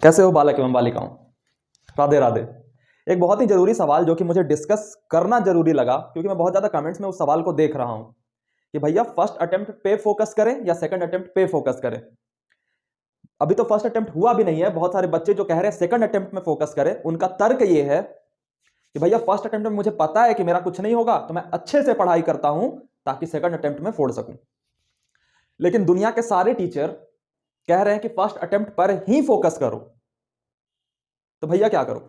कैसे हो बालक एवं बालिकाओं? राधे राधे। एक बहुत ही जरूरी सवाल जो कि मुझे डिस्कस करना जरूरी लगा, क्योंकि मैं बहुत ज्यादा कमेंट्स में उस सवाल को देख रहा हूं कि भैया फर्स्ट अटेम्प्ट पे फोकस करें या सेकंड अटेम्प्ट पे फोकस करें। अभी तो फर्स्ट अटेम्प्ट हुआ भी नहीं है। बहुत सारे बच्चे जो कह रहे हैं सेकंड अटेम्प्ट में फोकस करें, उनका तर्क ये है कि भैया फर्स्ट अटेम्प्ट में मुझे पता है कि मेरा कुछ नहीं होगा, तो मैं अच्छे से पढ़ाई करता हूं ताकि सेकंड अटेम्प्ट में फोड़ सकूं। लेकिन दुनिया के सारे टीचर कह रहे हैं कि फर्स्ट अटेम्प्ट पर ही फोकस करो, तो भैया क्या करो?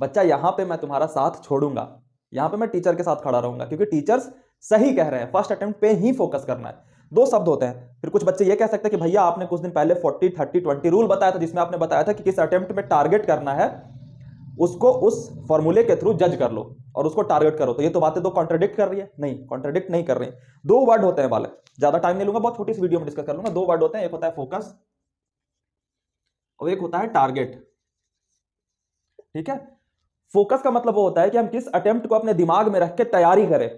बच्चा, यहां पे मैं तुम्हारा साथ छोड़ूंगा, यहां पे मैं टीचर के साथ खड़ा रहूंगा, क्योंकि टीचर्स सही कह रहे हैं, फर्स्ट अटेम्प्ट पे ही फोकस करना है। दो शब्द होते हैं। फिर कुछ बच्चे ये कह सकते हैं कि भैया आपने कुछ दिन पहले 40-30-20 रूल बताया था, जिसमें आपने बताया था कि किस अटेम्प्ट में टारगेट करना है, उसको उस फॉर्मूले के थ्रू जज कर लो और उसको टारगेट करो। तो ये तो बातें दो कॉन्ट्रडिक्ट कर रही है? नहीं, कॉन्ट्रडिक्ट नहीं कर रही है। दो वर्ड होते हैं बालक, ज्यादा टाइम नहीं लूंगा, बहुत छोटी सी वीडियो में डिस्कस कर लूंगा। दो वर्ड होते हैं, एक होता है फोकस और एक होता है टारगेट। ठीक है? फोकस का मतलब वो होता है कि हम किस अटेम्प्ट को अपने दिमाग में रख के तैयारी करें,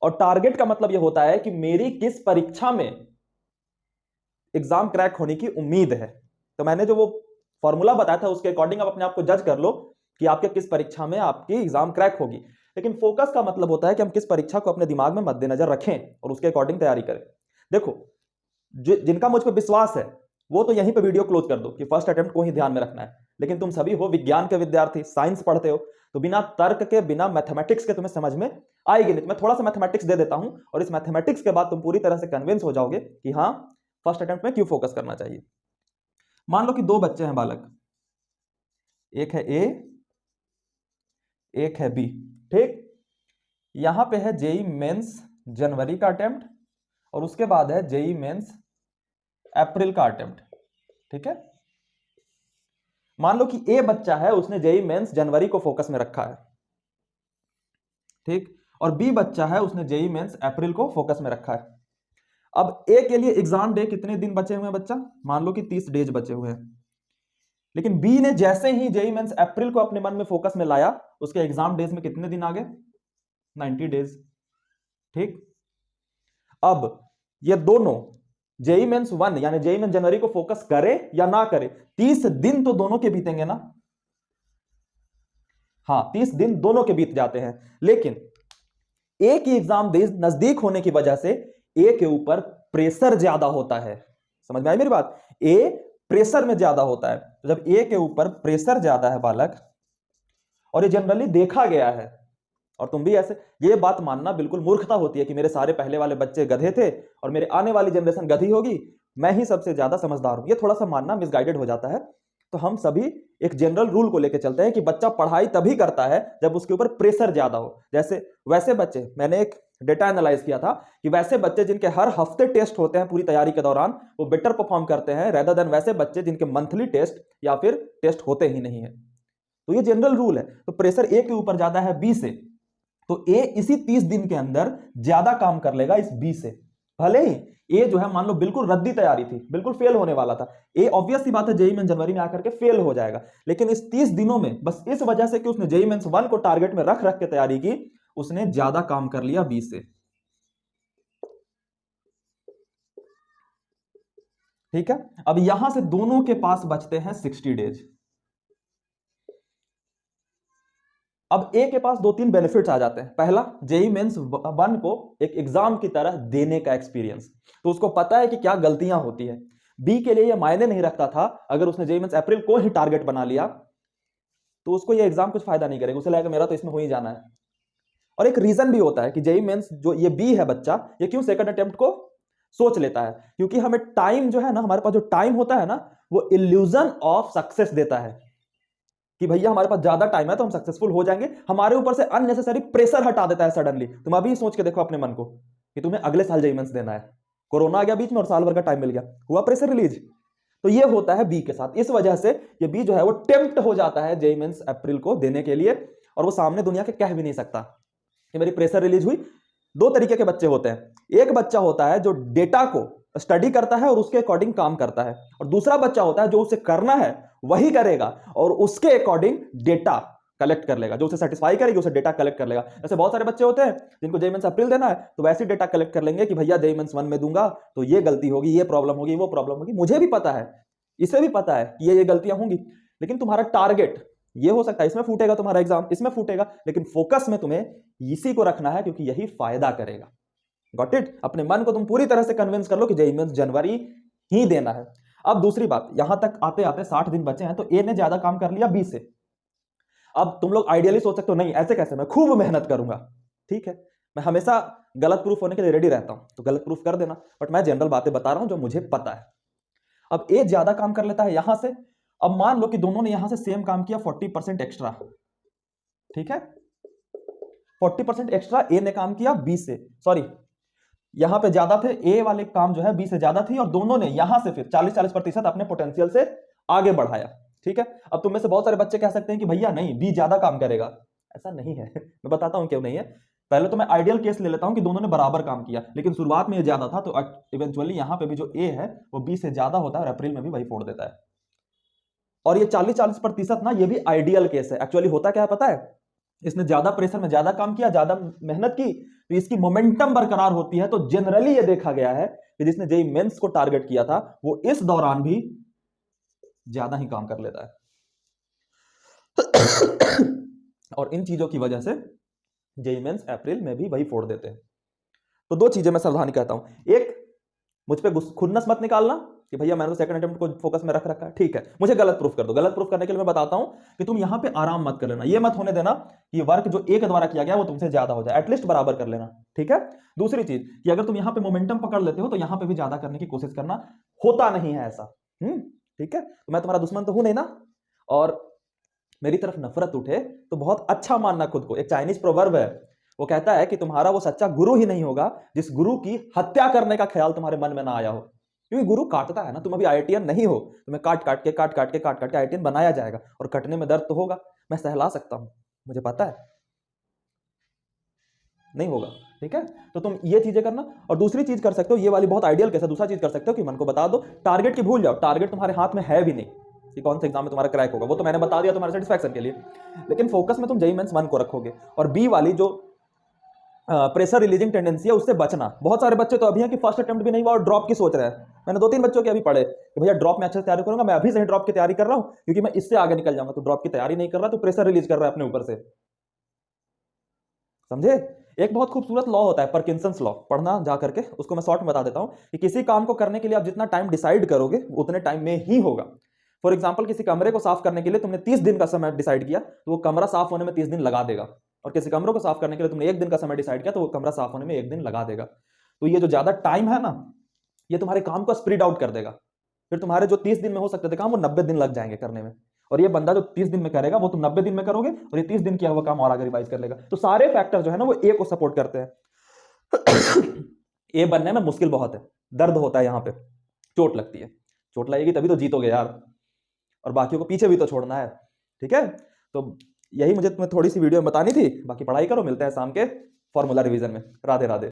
और टारगेट का मतलब ये होता है कि मेरी किस परीक्षा में एग्जाम क्रैक होने की उम्मीद है। तो मैंने जो वो फॉर्मूला बताया था उसके अकॉर्डिंग आप अपने आप को जज कर लो कि आपके किस परीक्षा में आपकी एग्जाम क्रैक होगी। लेकिन फोकस का मतलब होता है कि हम किस परीक्षा को अपने दिमाग में मद्देनजर रखें और उसके अकॉर्डिंग तैयारी करें। देखो, जिनका मुझ पर विश्वास है वो तो यहीं पे वीडियो क्लोज कर दो कि फर्स्ट अटेम्प्ट को ही ध्यान में रखना है। लेकिन तुम सभी हो विज्ञान के विद्यार्थी, साइंस पढ़ते हो, तो बिना तर्क के, बिना मैथमेटिक्स के तुम्हें समझ में आएगी नहीं। मैं थोड़ा सा मैथमेटिक्स दे देता हूं और इस मैथमेटिक्स के बाद तुम पूरी तरह से कन्विंस हो जाओगे कि हाँ, फर्स्ट अटेम्प्ट में क्यों फोकस करना चाहिए। मान लो कि दो बच्चे हैं बालक, एक है ए, एक है बी। ठीक? यहां पे है जेई मेंस जनवरी का अटेम्प्ट और उसके बाद है जेई मेंस अप्रैल का अटेम्प्ट। ठीक है? मान लो कि ए बच्चा है, उसने जेई मेंस जनवरी को फोकस में रखा है। ठीक? और बी बच्चा है, उसने जेई मेंस अप्रैल को फोकस में रखा है। अब ए के लिए एग्जाम डे कितने दिन बचे हुए हैं बच्चा? मान लो कि 30 डेज बचे हुए हैं। लेकिन बी ने जैसे ही जेई मेंस अप्रैल को अपने मन में फोकस में लाया, उसके एग्जाम डेज में कितने दिन आ गए? 90 डेज। ठीक? अब ये दोनों जेई मेंस 1 यानी जेई मेंस जनवरी को फोकस करे या ना करे, 30 दिन तो दोनों के बीतेंगे ना। हाँ, 30 दिन दोनों के बीत जाते हैं। लेकिन ए की एग्जाम डेज नजदीक होने की वजह से ए के ऊपर प्रेशर ज्यादा होता है। समझ में आई मेरी बात? ए प्रेशर में ज्यादा होता है। तो जब ए के ऊपर प्रेशर ज्यादा है बालक, और ये जनरली देखा गया है, और तुम भी ऐसे, ये बात मानना बिल्कुल मूर्खता होती है कि मेरे सारे पहले वाले बच्चे गधे थे और मेरे आने वाली जनरेशन गधी होगी, मैं ही सबसे ज्यादा समझदार हूं, ये थोड़ा सा मानना मिसगाइडेड हो जाता है। तो हम सभी एक जनरल रूल को लेकर चलते हैं कि बच्चा पढ़ाई तभी करता है जब उसके ऊपर प्रेशर ज्यादा हो। जैसे वैसे बच्चे, मैंने एक डेटा एनालाइज किया था कि वैसे बच्चे जिनके हर हफ्ते टेस्ट होते हैं पूरी तैयारी के दौरान, वो बेटर परफॉर्म करते हैं रेदर देन वैसे बच्चे जिनके मंथली टेस्ट या फिर टेस्ट होते ही नहीं है। तो ये जनरल रूल है। तो प्रेशर ए के ऊपर ज्यादा है बी से, तो ए इसी 30 दिन के अंदर ज्यादा काम कर लेगा इस बी से। भले ही ए जो है मान लो बिल्कुल रद्दी तैयारी थी, बिल्कुल फेल होने वाला था, ए ऑब्वियस सी बात है जेई मेंस जनवरी में आकर के फेल हो जाएगा। लेकिन इस 30 दिनों में बस इस वजह से कि उसने जेई मेंस 1 को टारगेट में रख रख के तैयारी की, उसने ज्यादा काम कर लिया बी से। ठीक है? अब यहां से दोनों के पास बचते हैं 60 डेज। अब ए के पास दो तीन बेनिफिट्स आ जाते हैं। पहला, जेई मेंस 1 को एक एग्जाम की तरह देने का एक्सपीरियंस, तो उसको पता है कि क्या गलतियां होती है। बी के लिए यह मायने नहीं रखता था, अगर उसने जेई मेंस अप्रैल को ही टारगेट बना लिया तो उसको यह एग्जाम कुछ फायदा नहीं करेगा, उसे लगेगा मेरा तो इसमें हो ही जाना है। और एक रीजन भी होता है कि जेई मेंस जो ये बी है बच्चा, ये क्यों सेकंड अटेम्प्ट को सोच लेता है, क्योंकि हमें टाइम जो है ना, हमारे पास जो टाइम होता है ना, वो इल्यूजन ऑफ सक्सेस देता है कि भैया हमारे पास ज्यादा टाइम है तो हम सक्सेसफुल हो जाएंगे। हमारे ऊपर से अननेसेसरी प्रेशर हटा देता है सडनली। तुम अभी सोच के देखो अपने मन को कि तुम्हें अगले साल जेई मेंस देना है, कोरोना आ गया बीच में और साल भर का टाइम मिल गया, हुआ प्रेशर रिलीज। तो ये होता है बी के साथ। इस वजह से ये बी जो है वो टेम्प्ट हो जाता है जेई मेंस अप्रैल को देने के लिए, और वो सामने दुनिया के कह भी नहीं सकता कि मेरी प्रेशर रिलीज हुई। दो तरीके के बच्चे होते हैं। एक बच्चा होता है जो डेटा को स्टडी करता है और उसके अकॉर्डिंग काम करता है, और दूसरा बच्चा होता है जो उसे करना है वही करेगा और उसके अकॉर्डिंग डेटा कलेक्ट कर लेगा, जो उसे सेटिस्फाई करेगी उसे डेटा कलेक्ट कर लेगा। जैसे बहुत सारे बच्चे होते हैं जिनको जेई मेंस अप्रैल देना है, तो वैसे डेटा कलेक्ट कर लेंगे कि भैया जेई मेंस 1 में दूंगा तो ये गलती होगी, ये प्रॉब्लम होगी, वो प्रॉब्लम होगी। मुझे भी पता है इसे भी पता है कि ये गलतियां होंगी, लेकिन तुम्हारा टारगेट ये हो सकता है इसमें फूटेगा तुम्हारा एग्जाम, इसमें फूटेगा, लेकिन फोकस में तुम्हें इसी को रखना है क्योंकि यही फायदा करेगा। Got it? अपने मन को तुम पूरी तरह से कन्विंस कर लो कि जेईई मेंस जनवरी ही देना है। अब दूसरी बात, यहां तक आते आते 60 दिन बचे हैं, तो ए ने ज्यादा काम कर लिया बी से। अब तुम लोग आइडियली सोच सकते हो नहीं ऐसे कैसे, मैं खूब मेहनत करूंगा। ठीक है, मैं हमेशा गलत प्रूफ होने के लिए रेडी रहता हूं, तो गलत प्रूफ कर देना, बट मैं जनरल बातें बता रहा हूं जो मुझे पता है। अब ए ज्यादा काम कर लेता है यहां से। अब मान लो कि दोनों ने यहां से सेम काम किया 40% एक्स्ट्रा। ठीक है, 40% एक्स्ट्रा ए ने काम किया बी से, सॉरी यहां पे ज्यादा थे, ए वाले काम जो है बी से ज्यादा थी, और दोनों ने यहां से फिर 40-40% अपने पोटेंशियल से आगे बढ़ाया। ठीक है, अब तुम में से बहुत सारे बच्चे कह सकते हैं कि भैया नहीं बी ज्यादा काम करेगा। ऐसा नहीं है मैं बताता हूं क्यों नहीं है। पहले तो मैं आइडियल केस ले लेता हूं कि दोनों ने बराबर काम किया, लेकिन शुरुआत में ये ज्यादा था, तो इवेंचुअली यहां पे भी जो ए है वो बी से ज्यादा होता है और अप्रैल में भी वही फोड़ देता है। और ये 40-40% ना, ये भी आइडियल केस है। एक्चुअली होता क्या है पता है, इसने ज्यादा प्रेशर में ज्यादा काम किया, ज्यादा मेहनत की, तो इसकी मोमेंटम बरकरार होती है। तो जनरली ये देखा गया है कि जिसने जेईई मेंस को टारगेट किया था वो इस दौरान भी ज्यादा ही काम कर लेता है। और इन चीजों की वजह से जेईई मेंस अप्रैल में भी वही फोड़ देते हैं। तो दो चीजें मैं सावधानी कहता हूं, एक, मुझ पे खुन्नस मत निकालना कि भैया मैंने तो सेकंड अटेम्प्ट को फोकस में रख रखा है। ठीक है, मुझे गलत प्रूफ कर दो। गलत प्रूफ करने के लिए मैं बताता हूं कि तुम यहां पे आराम मत कर लेना, ये मत होने देना कि वर्क जो ए के द्वारा किया गया वो तुमसे ज्यादा हो जाए, एटलीस्ट बराबर कर लेना। ठीक है, दूसरी चीज कि अगर तुम यहां पे मोमेंटम पकड़ लेते हो तो यहां पे भी ज्यादा करने की कोशिश करना, होता नहीं है ऐसा। ठीक है, तो मैं तुम्हारा दुश्मन तो हूं नहीं ना, और मेरी तरफ नफरत उठे तो बहुत अच्छा मानना खुद को। एक चाइनीज प्रोवर्ब है, वो कहता है कि तुम्हारा वो सच्चा गुरु ही नहीं होगा जिस गुरु की हत्या करने का ख्याल तुम्हारे मन में ना आया हो। क्योंकि गुरु काटता है ना, तुम अभी आईआईटीएन नहीं हो, तुम्हें काट काट के आईआईटीएन बनाया जाएगा, और कटने में दर्द तो होगा, मैं सहला सकता हूं, मुझे पता है नहीं होगा। ठीक है, तो तुम ये चीजें करना। और दूसरी चीज कर सकते हो, ये वाली बहुत आइडियल कैसे, दूसरा चीज कर सकते हो कि मन को बता दो, टारगेट की भूल जाओ, टारगेट तुम्हारे हाथ में है भी नहीं कि कौन से एग्जाम में तुम्हारा क्रैक होगा, वो तो मैंने बता दिया तुम्हारे सेटिस्फैक्शन के लिए, लेकिन फोकस में तुम जेईई मेंस 1 को रखोगे। और बी वाली जो प्रेशर रिलीजिंग टेंडेंसी है उससे बचना। बहुत सारे बच्चे तो अभी हैं कि फर्स्ट अटेम्प्ट भी नहीं हुआ और ड्रॉप की सोच रहे हैं। मैंने 2-3 बच्चों के अभी पढ़े कि भैया ड्रॉप में अच्छे से तैयारी करूंगा, मैं अभी से ही ड्रॉप की तैयारी कर रहा हूं क्योंकि मैं इससे आगे निकल जाऊंगा। तो ड्रॉप की तैयारी नहीं कर रहा, तो प्रेशर रिलीज कर रहा है अपने ऊपर से। समझे? एक बहुत खूबसूरत लॉ होता है पार्किंसंस लॉ, पढ़ना जा करके, उसको मैं शॉर्ट में बता देता हूं कि किसी काम को करने के लिए आप जितना टाइम डिसाइड करोगे उतने टाइम में ही होगा। फॉर एग्जाम्पल, किसी कमरे को साफ करने के लिए तुमने 30 दिन का समय डिसाइड किया, तो वो कमरा साफ होने में 30 दिन लगा देगा। और किसी कमरे को साफ करने के लिए तुमने 1 दिन का समय डिसाइड किया, तो वो कमरा साफ होने में 1 दिन लगा देगा। तो ये जो ज्यादा टाइम है ना, ये तुम्हारे काम को स्प्रेड आउट कर देगा। फिर तुम्हारे जो 30 दिन में हो सकते थे काम, वो 90 दिन लग जाएंगे करने में। और ये बंदा जो 30 दिन में करेगा वो तुम 90 दिन में करोगे, और ये 30 दिन किया हुआ काम और आगे रिवाइज कर लेगा। तो सारे फैक्टर जो है ना वो ए को सपोर्ट करते हैं। ए बनने में मुश्किल बहुत है, दर्द होता है, यहां पे चोट लगती है, चोट लगेगी तभी तो जीतोगे यार, और बाकियों को पीछे भी तो छोड़ना है। ठीक है, तो यही मुझे तुम्हें थोड़ी सी वीडियो में बतानी थी। बाकी पढ़ाई करो, मिलते हैं शाम के फॉर्मूला रिवीजन में। राधे राधे।